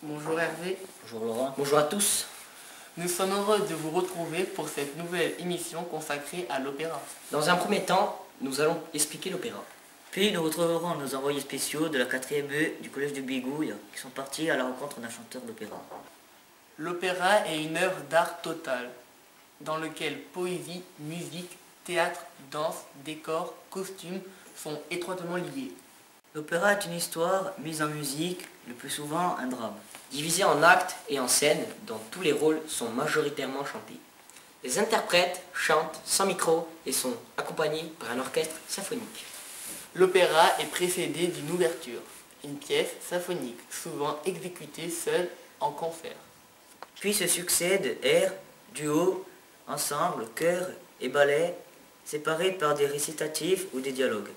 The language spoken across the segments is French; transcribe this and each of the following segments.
Bonjour Hervé. Bonjour Laurent. Bonjour à tous. Nous sommes heureux de vous retrouver pour cette nouvelle émission consacrée à l'opéra. Dans un premier temps, nous allons expliquer l'opéra. Puis nous retrouverons nos envoyés spéciaux de la 4e E du collège de Bigouille qui sont partis à la rencontre d'un chanteur d'opéra. L'opéra est une œuvre d'art total, dans lequel poésie, musique, théâtre, danse, décor, costumes sont étroitement liés. L'opéra est une histoire mise en musique, le plus souvent un drame. Divisé en actes et en scènes dont tous les rôles sont majoritairement chantés. Les interprètes chantent sans micro et sont accompagnés par un orchestre symphonique. L'opéra est précédé d'une ouverture, une pièce symphonique, souvent exécutée seule en concert. Puis se succèdent airs, duos, ensembles, chœurs et ballets, séparés par des récitatifs ou des dialogues.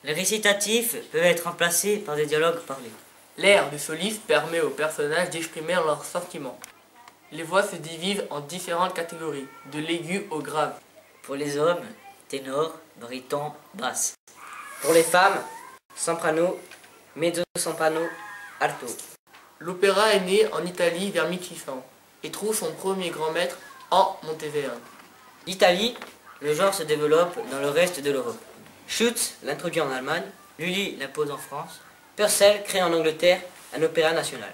Les récitatifs peuvent être remplacés par des dialogues parlés. L'air du soliste permet aux personnages d'exprimer leurs sentiments. Les voix se divisent en différentes catégories, de l'aigu au grave. Pour les hommes, ténor, baryton, basse. Pour les femmes, soprano, mezzo-soprano, alto. L'opéra est né en Italie vers 1600 et trouve son premier grand maître en Monteverdi. L'Italie, le genre se développe dans le reste de l'Europe. Schütz l'introduit en Allemagne. Lully l'impose en France. Purcell crée en Angleterre un opéra national.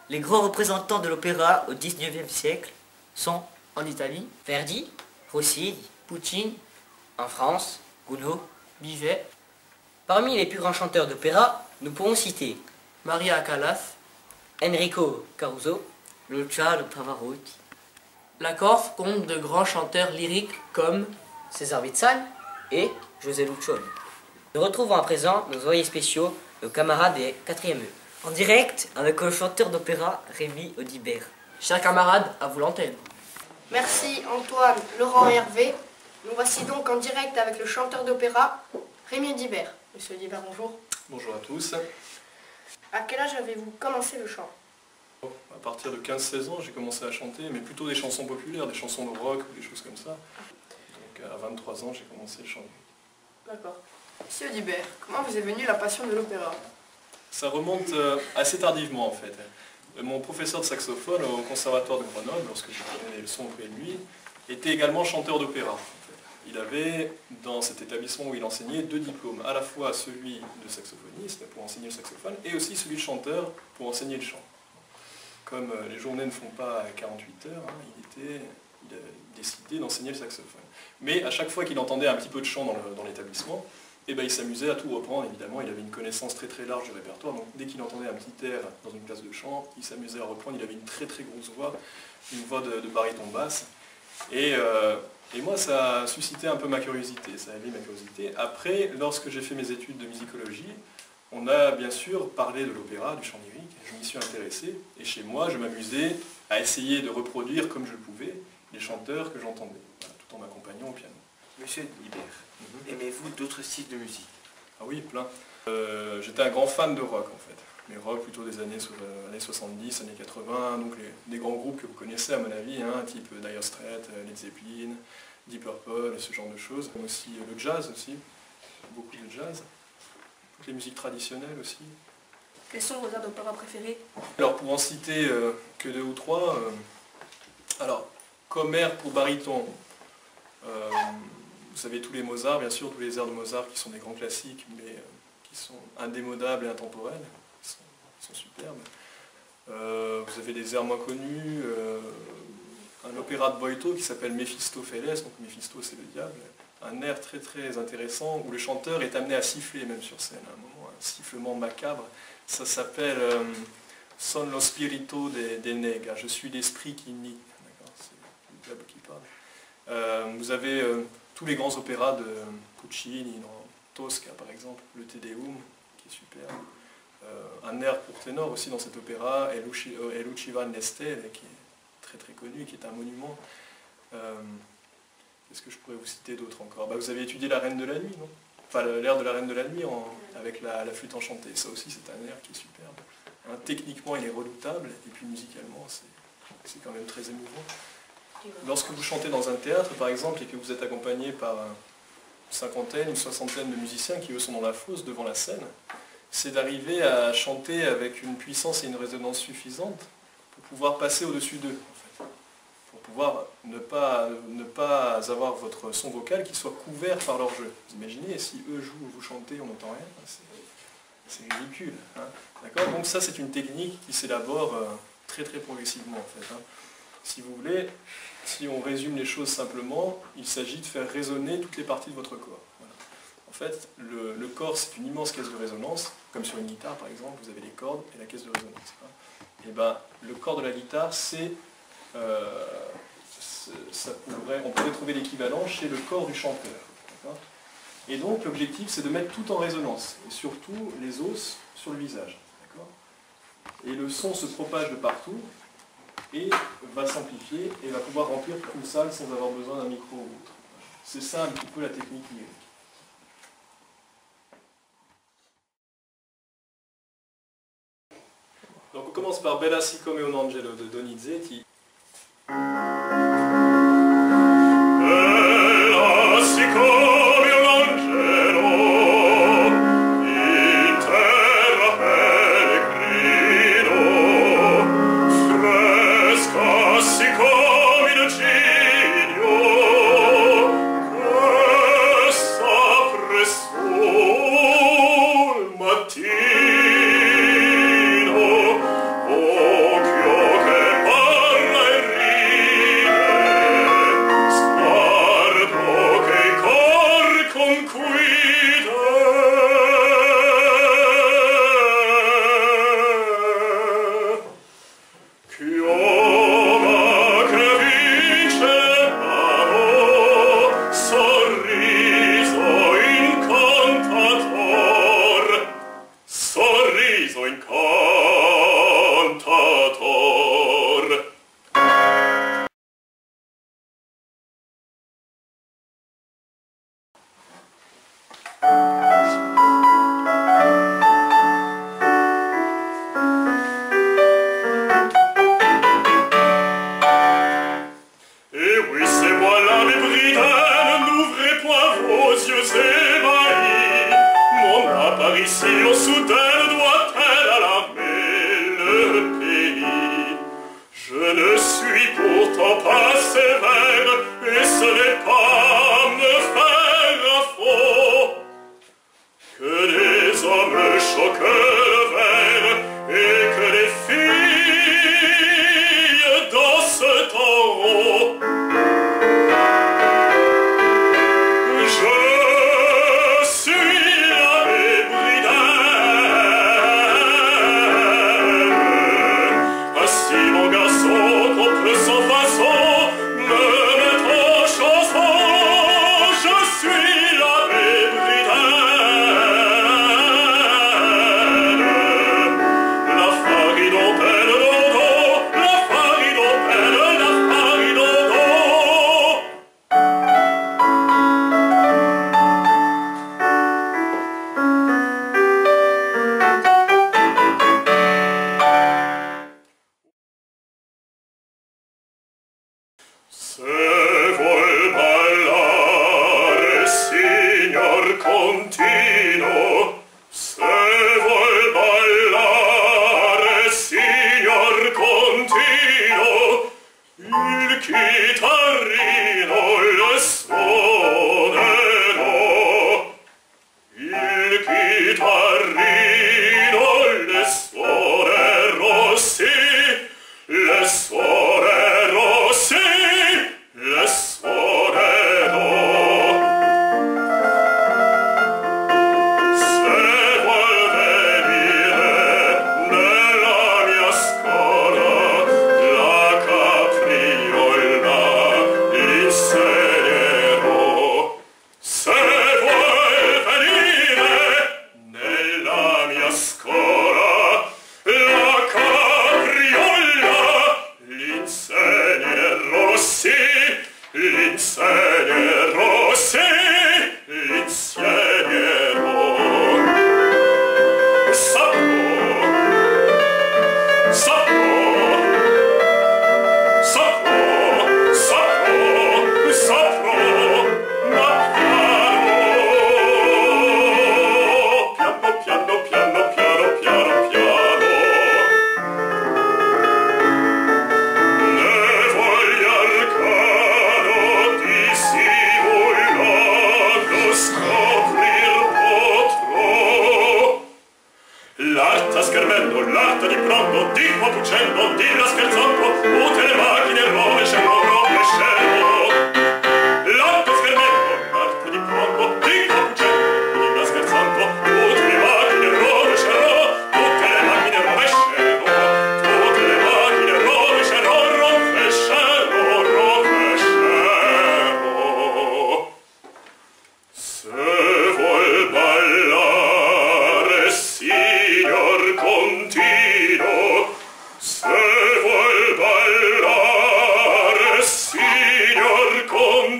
Les grands représentants de l'opéra au XIXe siècle sont En Italie, Verdi, Rossini, Puccini, en France. Gounod, Bizet, Parmi les plus grands chanteurs d'opéra, nous pourrons citer Maria Callas. Enrico Caruso, Luciano Pavarotti. La Corse compte de grands chanteurs lyriques comme César Vizzal et José Lucioni. nous retrouvons à présent nos envoyés spéciaux, nos camarades des 4e E. En direct avec le chanteur d'opéra Rémi Audibert. chers camarades, à vous l'antenne. Merci Antoine, Laurent et Hervé. Nous voici donc en direct avec le chanteur d'opéra, Rémi Audibert. Monsieur Audibert, bonjour. Bonjour à tous. À quel âge avez-vous commencé le chant? À partir de 15-16 ans, j'ai commencé à chanter, mais plutôt des chansons populaires, des chansons de rock ou des choses comme ça. Donc à 23 ans, j'ai commencé le chant. D'accord. Monsieur Audibert, comment vous est venue la passion de l'opéra? Ça remonte assez tardivement en fait. Mon professeur de saxophone au conservatoire de Grenoble, lorsque j'ai pris les leçons auprès de lui, était également chanteur d'opéra. En fait. Il avait, dans cet établissement où il enseignait, 2 diplômes, à la fois celui de saxophoniste pour enseigner le saxophone et aussi celui de chanteur pour enseigner le chant. Comme les journées ne font pas 48 heures, il a décidé d'enseigner le saxophone. Mais à chaque fois qu'il entendait un petit peu de chant dans l'établissement, eh ben, il s'amusait à tout reprendre, évidemment, il avait une connaissance très très large du répertoire, donc dès qu'il entendait un petit air dans une classe de chant, il s'amusait à reprendre, il avait une très très grosse voix, une voix de baryton basse, et moi ça a suscité un peu ma curiosité, ça a éveillé ma curiosité. Après, lorsque j'ai fait mes études de musicologie, on a bien sûr parlé de l'opéra, du chant lyrique, je m'y suis intéressé, et chez moi je m'amusais à essayer de reproduire comme je le pouvais les chanteurs que j'entendais, voilà, tout en m'accompagnant au piano. Monsieur Audibert, aimez-vous d'autres styles de musique? Ah oui, plein. J'étais un grand fan de rock en fait. Mais rock plutôt des années 70, années 80, donc des grands groupes que vous connaissez à mon avis, type Dire Straits, Led Zeppelin, Deep Purple et ce genre de choses. Aussi le jazz aussi, beaucoup de jazz. Toutes les musiques traditionnelles aussi. Quels sont vos airs d'opéra préférés? Alors pour en citer que 2 ou 3, alors comme air pour baryton, vous savez tous les Mozart, bien sûr, tous les airs de Mozart qui sont des grands classiques, mais qui sont indémodables et intemporels, qui sont superbes. Vous avez des airs moins connus, un opéra de Boito qui s'appelle Méphistophélès, donc Méphisto c'est le diable, un air très très intéressant où le chanteur est amené à siffler même sur scène, à un moment, un sifflement macabre. Ça s'appelle Son lo spirito de nega, je suis l'esprit qui nie. C'est le diable qui parle. Vous avez tous les grands opéras de Puccini, dans Tosca par exemple, le Te Deum, qui est super. Un air pour ténor aussi dans cet opéra, E luci van le stelle, qui est très très connu, qui est un monument. Qu'est-ce que je pourrais vous citer d'autre encore? Vous avez étudié La Reine de la Nuit, non? Enfin, l'air de La Reine de la Nuit avec la flûte enchantée. Ça aussi, c'est un air qui est superbe. Techniquement, il est redoutable, et puis musicalement, c'est quand même très émouvant. Lorsque vous chantez dans un théâtre, par exemple, et que vous êtes accompagné par une cinquantaine, une soixantaine de musiciens qui, eux, sont dans la fosse, devant la scène, c'est d'arriver à chanter avec une puissance et une résonance suffisantes pour pouvoir passer au-dessus d'eux, en fait. Pour pouvoir ne pas avoir votre son vocal qui soit couvert par leur jeu. Vous imaginez, si eux jouent ou vous chantez, on n'entend rien, c'est ridicule. Hein. D'accord ? Donc ça, c'est une technique qui s'élabore très très progressivement, en fait. Hein. Si vous voulez, si on résume les choses simplement, il s'agit de faire résonner toutes les parties de votre corps. Voilà. En fait, le corps, c'est une immense caisse de résonance, comme sur une guitare par exemple, vous avez les cordes et la caisse de résonance. Hein. Et ben, le corps de la guitare, on pourrait trouver l'équivalent chez le corps du chanteur. Et donc l'objectif, c'est de mettre tout en résonance, et surtout les os sur le visage. Et le son se propage de partout, et va s'amplifier, et va pouvoir remplir toute une salle sans avoir besoin d'un micro ou autre. C'est ça un petit peu la technique lyrique. Donc on commence par Bella siccome un angelo de Donizetti. Bella siccome un angelo in terra pellegrino, fresca siccome il ciglio che s'apre sul mattino.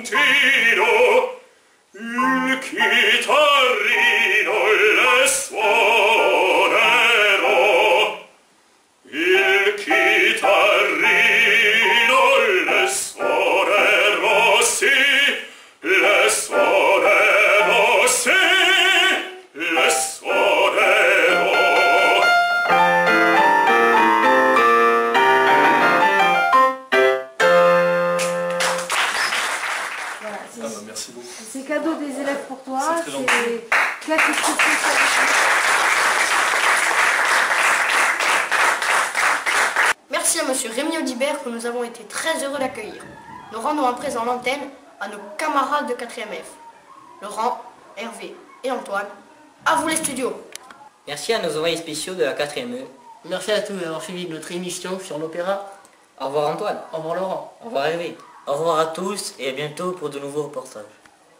puntino, il chitarrino le suonerò, il chitarrino le suonerò, sì, le suonerò, sì, le suonerò. Voilà, Ah bah, merci beaucoup. c'est cadeau des élèves pour toi. C'est très gentil. Quelque chose spécial. Merci à monsieur Rémi Audibert que nous avons été très heureux d'accueillir. Nous rendons à présent l'antenne à nos camarades de 4e F. Laurent, Hervé et Antoine, à vous les studios. Merci à nos envoyés spéciaux de la 4e E. Merci à tous d'avoir suivi notre émission sur l'opéra. Au revoir Antoine. Au revoir Laurent. Au revoir Hervé. Au revoir à tous et à bientôt pour de nouveaux reportages.